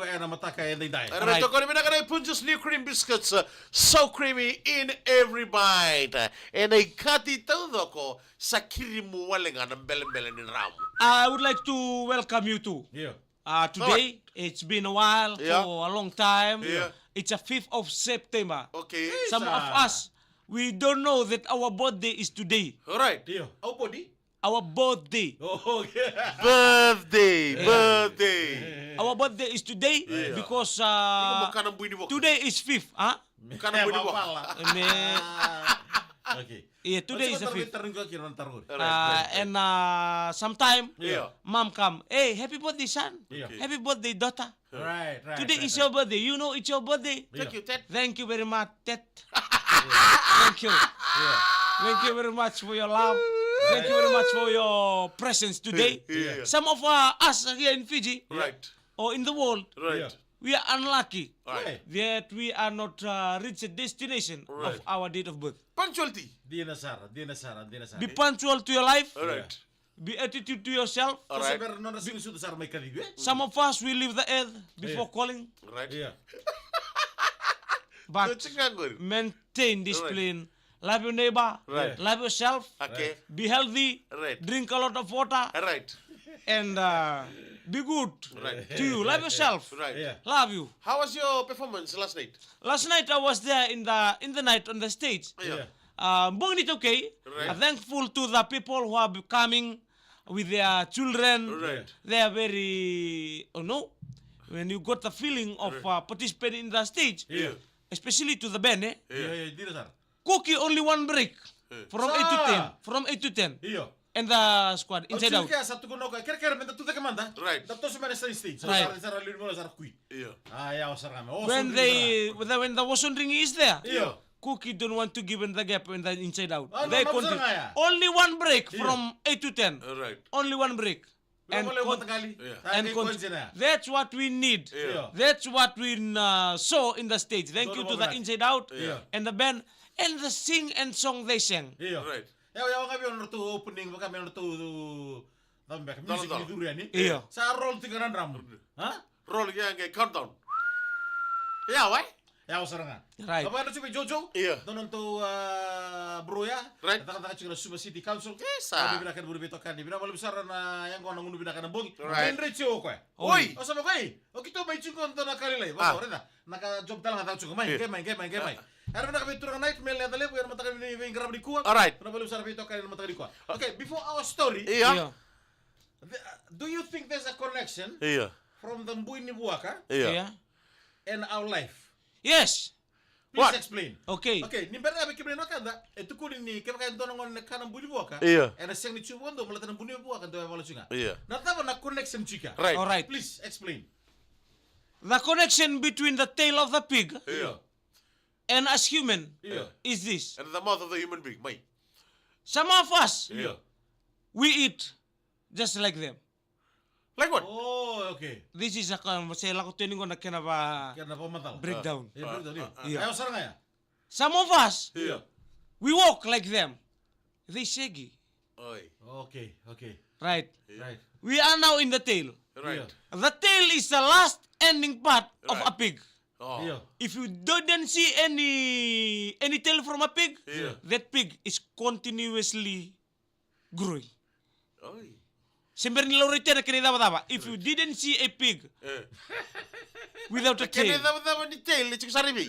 and mataka and they die. Right. Ko namin na Punjo's new cream biscuits, so creamy in every bite. And ay kati todo ko sa kirimu walenga ng belen-belen ni Ram. I would like to welcome you too. Yeah. Today, it's been a while, Yeah. for a long time. Yeah. It's a 5th of September. Okay. Some of us, we don't know that our birthday is today. Alright. Yeah. Oh, body. Our birthday. Oh, yeah. Birthday. Our birthday is today because Mukha ng buhay ni Wok. today is 5th. Huh? Mukha ng buhay ni Wok. Okay. Yeah, today is the 5th. Alright. And sometime, Yeah. mom come, hey, happy birthday, son. Yeah. Happy birthday, daughter. Right. Today is your birthday. You know it's your birthday. Thank you, Ted. Thank you very much, Ted. Thank you. Yeah. Thank you very much for your love. Thank you very much for your presence today. Yeah. Some of us here in Fiji Right. or in the world, Right. we are unlucky Alright. that we are not reached the destination of Right. our date of birth. Punctuality. Di na Sara. Be punctual to your life. Alright. Be attitude to yourself. Alright. Saber non nasinusunod Sara may kaligwe. Some of us will leave the earth before calling, Right. Yeah. but That's a good. maintain discipline. Love your neighbor. Right. Love yourself. Okay. Be healthy. Right. Drink a lot of water. Alright. And be good Right. to you. Love yourself. Right. Yeah. Love you. How was your performance last night? Last night I was there in the night on the stage. Yeah. Bong it okay. Right. Thankful to the people who are coming with their children. Right. They are very, when you got the feeling of participating in the stage, Yeah. especially to the band, Yeah. Di na Sara. Cookie only one break from 8 to 10. From 8 to 10. Iyo. And the squad inside out. Kaya sa tugon ka kaya menta tuta kamanda. Right. Dato sa mana stage. So Right. Sara lin mo Sara kui. Yeah. Ayaw Sara kami. When the Wason ring is there, Iyo. Cookie don't want to give in the gap in the inside out. Ah, They no, continue. mabasa nga ya. Only one break from 8 to 10. Alright. Only one break. And And mo con- tagali. Yeah. and con- that's what we need. Yeah. That's what we saw in the stage. Thank you to the inside out Yeah. and the band and the sing and song they sang. Iyo. Right. Yaw kami on to opening kami on to tambah music Tol. ni durian ni. Iya. Sa roll tingaran ram. Ha? Roll yang countdown. Yeah, why? Yaw Sara nga. Right. Apa ano si Jojo? Iya. Doon to bro ya. Right. Kata-kata cuma Suba City Council. Yes, Di binakan buru betokan di bina malu besar na yang kau nangun binakan bongi. Right. Enricho ko. Oi. O sama kay. O kito may chingkon to nakali lay. Ah. Ba ora naka job tal nga tacho may kay. Ara na kami turang night mail na dali ko mata kami ni grab di kuwa. Alright. Na malu besar betokan mata di kuwa. Okay, before our story, Yeah. do you think there's a connection Yeah. from the Mbuy ni Buaka Yeah. and our life? Yes. Please What? explain. Okay. Okay, ni berda be kibreno kada etu kuning ni kaya kaya dono ngon kana Mbuy ni Buaka. Iya. Era seng ni chubo ndo malata Mbuy ni Buaka ndo wala chunga. Iya. Nataba na connection chika. Right. All right. Please explain. The connection between the tail of the pig Yeah. and us human Yeah. is this. And the mouth of the human being, mate. Some of us, Yeah. we eat just like them. Like what? Oh, okay. This is a saya laku tuning ko na kinaba Kaya na pa matal. breakdown. Ya, breakdown yun. Yeah. Ayaw sarang ya. Some of us, Yeah. we walk like them. They shaggy, Oi. Okay, okay. right? Right. We are now in the tail. Right. The tail is the last ending part of Right. a pig. Oh. Iyo. If you didn't see any tail from a pig, Yeah. that pig is continuously growing. Oi. Siyempre nilorite na kinidaba-daba. If you didn't see a pig Eh. without a Kaya tail, dapat ni tail ni cik saribi.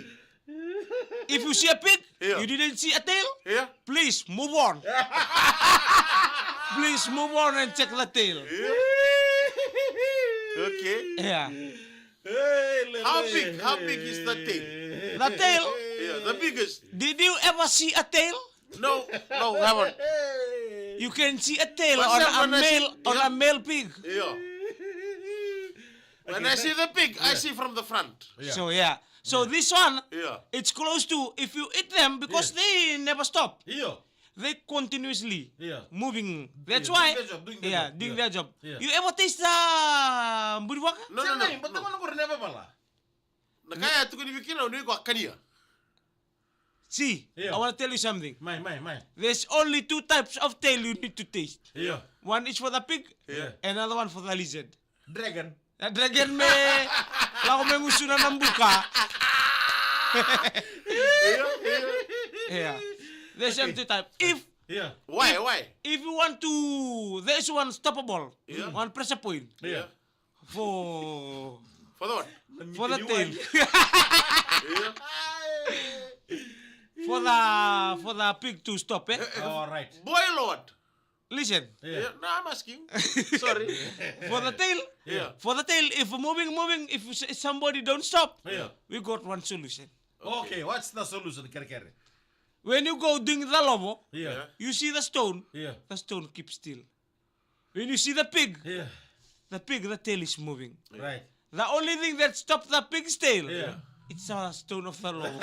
if you see a pig, Yeah. you didn't see a tail, Yeah. please move on. Please move on and check the tail. Okay. Yeah. How big is the tail? The tail, Yeah, the biggest. did you ever see a tail? No, haven't. You can see a tail But on sir, a when I male see- on yeah. a male pig. Yeah. When I see the pig, I see from the front. Yeah. So yeah. So this one, Yeah. it's close to if you eat them because they never stop. Iyo. They continuously Yeah. moving. That's Yeah, why. doing their job, doing their yeah, job. doing Yeah. their job. Yeah. You ever taste the buriwaka? No. Ba't naman ako rin na pala? Kaya tu kini bikin ni ko kania. See, Yeah. I want to tell you something. May. There's only 2 types of tail you need to taste. Iyo. One is for the pig, Yeah. another one for the lizard. Dragon. The dragon me ako may gusto na ng buka. Yeah. There's empty time. If Yeah. Why? if you want to, there's one stoppable, Yeah. one pressure point Yeah. for For the what? the tail, Yeah. for the pig to stop. All right. Boil or what? Listen, Yeah. No, I'm asking. Sorry. for the tail, Yeah. if moving, if somebody don't stop, Yeah. we got one solution. Okay, what's the solution, Kere? When you go doing the lobo, Yeah. you see the stone, Yeah. the stone keeps still. When you see the pig, Yeah. the tail is moving. Right. The only thing that stops the pig's tail, Yeah. it's a stone of the lobo.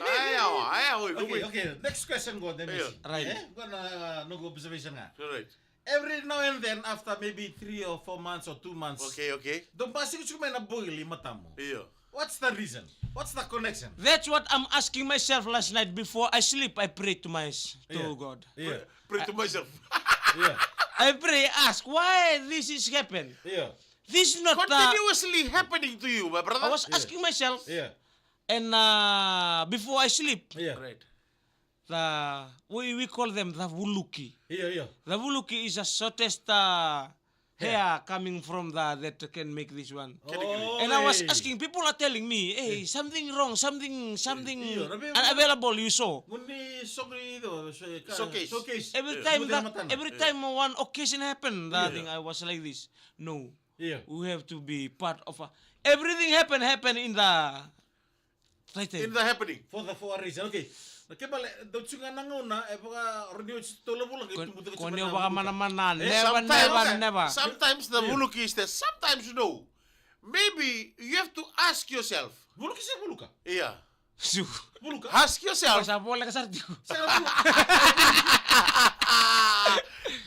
Ayaw. Okay. Next question go then. Yeah. Right. Go na nung observation nga. Right. Every now and then, after maybe 3 or 4 months or 2 months, Okay. doon pa siguro may na-boil yung mata mo. Yeah. What's the reason? What's the connection? That's what I'm asking myself last night before I sleep. I pray to Yeah. God. Yeah. Pray to myself. Yeah. I pray, ask why this is happen. Yeah. This is not. Continuously happening to you, my brother. I was asking myself, Yeah. and before I sleep, Yeah. Right. we call them the vuluki. Yeah. The vuluki is the shortest hair coming from that can make this one. Oh, And I was asking, people are telling me, hey, something wrong, something Yeah, unavailable you saw. Muni sokri do Showcase. Showcase. Every Yeah. time every time one occasion happened, that thing I was like this. No, Yeah. we have to be part of everything happen in the right In time. the happening. For a reason. Okay. Nakibale do tsunga nanguna baka radio tolo bulang itu butuh Konyo baka mana-mana, Sometimes- never. Sometimes the buluki is there. Sometimes no. Maybe you have to ask yourself. Bulu kisah bulu ka? Yeah. Su. Bulu ka? Ask yourself. Sa bola ka sardigo.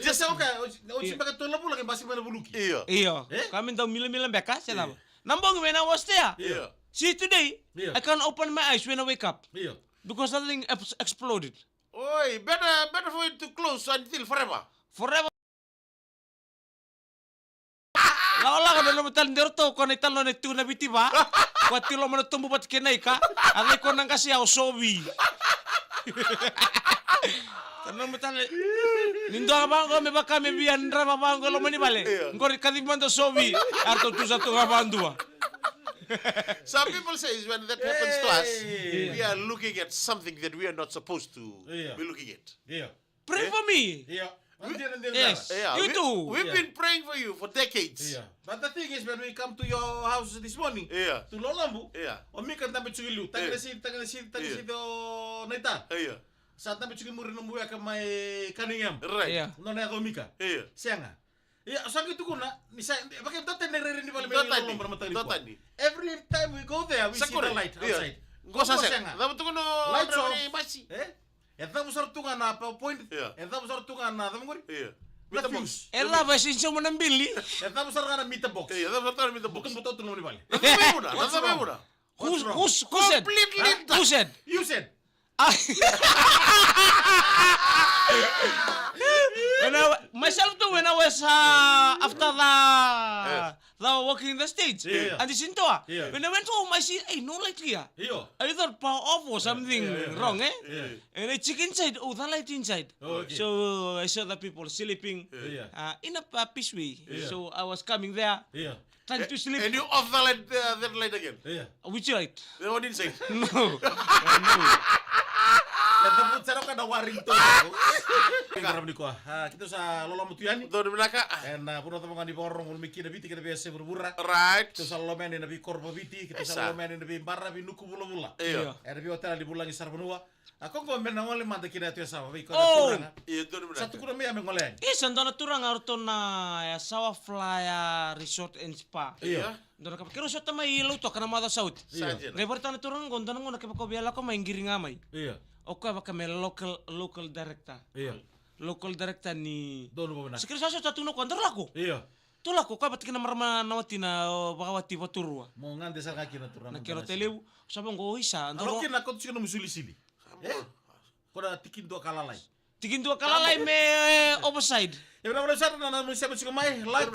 Just okay. O si baka tolo bulang basi mana bulu ki? Yeah. Iyo, kami daw mila-mila beka, sila. Nambong when I was there. Yeah. See today, Yeah. I can't open my eyes when I wake up Iya. because that thing exploded. Oi, better for it to close until forever. Forever. Laola ka dalam talender to ko na talo na tu na bitiba. Kwati lo man tumbo bat kenay ka. Alay ko nang kasi ako sobi. Tanong mo tali. Nindo ka ba ko me baka me biyan ra ba ko lo mani bale. Ngori kadimando sobi. Arto tu sa tu ngabandua. Some people say when that happens to us, Hey. we are looking at something that we are not supposed to Yeah. be looking at. Iya. Pray for me. Iya. Nandiyan. Yes. Yeah, You too. We've Yeah. been praying for you for decades. Iya. But the thing is, when we come to your house this morning, Yeah. to Lolambu, Yeah. Omi kan tampil cugilu, tangga si do naita. Yeah. Saat tampil cugi murid nombu ya kamay kaningam. Right. Yeah. Nona ya Omika. Yeah. Sianga. Iya, sakit itu kuna. Nisa, pakai toten nere ni balik Totally. matali. Totally. Every time we go there, we see Sakura. the light Yeah. outside. Gosa Koko sa. sianga. Dapat ko no. Lights off. Basi. Eta busar tunga na point. Yeah. Eta busar tunga na tamgori. Yeah. Na Meter box. fuse. Ella ba sinso mo nang bili. Eta busar kana meter box. Yeah, dapat tayo meter box. Bukan betul tulong ni balik. Nasabay mo na. What's Nasabay wrong? mo na. What's wrong? Who said? Completely Who said? You said. Ah. Myself too when I was after the walking the stage Yeah. and the Sintoa. Yeah. When I went home, I see, hey, no light here. Iyo. I thought power off or something wrong, eh? Yeah. And I check inside. Oh, the light inside. Okay. So I saw the people sleeping Yeah. in a peace way. Yeah. So I was coming there, Iya. trying to sleep. And you off the light, that light again. Iya. Which light? The one inside. No. Eta pun sarap kada waring to. Ingara ni ko. Kita sa lola mutuyani. Doon di belakang. En puno tamo ngani borong ul mikir biti kita biasa berbura. Right. Kita sa lomen ni nabi korba biti, kita sa lomen ni nabi barra bi nuku bula bula. Iya. Ada bi hotel di bulangi sarbanua. Ako ko men ngole manda kina tu sa bi ko Oh. turanga. Iya, doon di Satu belakang. kuna me ame ngole. Santana turang arto na Sawa Flyer Resort and Spa. Iya. Dona kapag resort na may ilaw to kana mada south. Saja. Lebar tanah turang gonda nang ngona kapag biala ko may giring amay. Iya. Oka baka may local director. Iya. Local director ni Dono ba na? Sekira sa tatu no kondor lako. Iya. Tu lako ka bat kina marama nawati na bakawati paturwa. Mo ngande sa kaki na turanga. Na kero telew sabang go hisa Alo andoro. kina ko tsino musuli sili. Koda tikin do kalalay. Tigin dua kalalay me overside. Ya benar-benar sana na manusia masuk mai light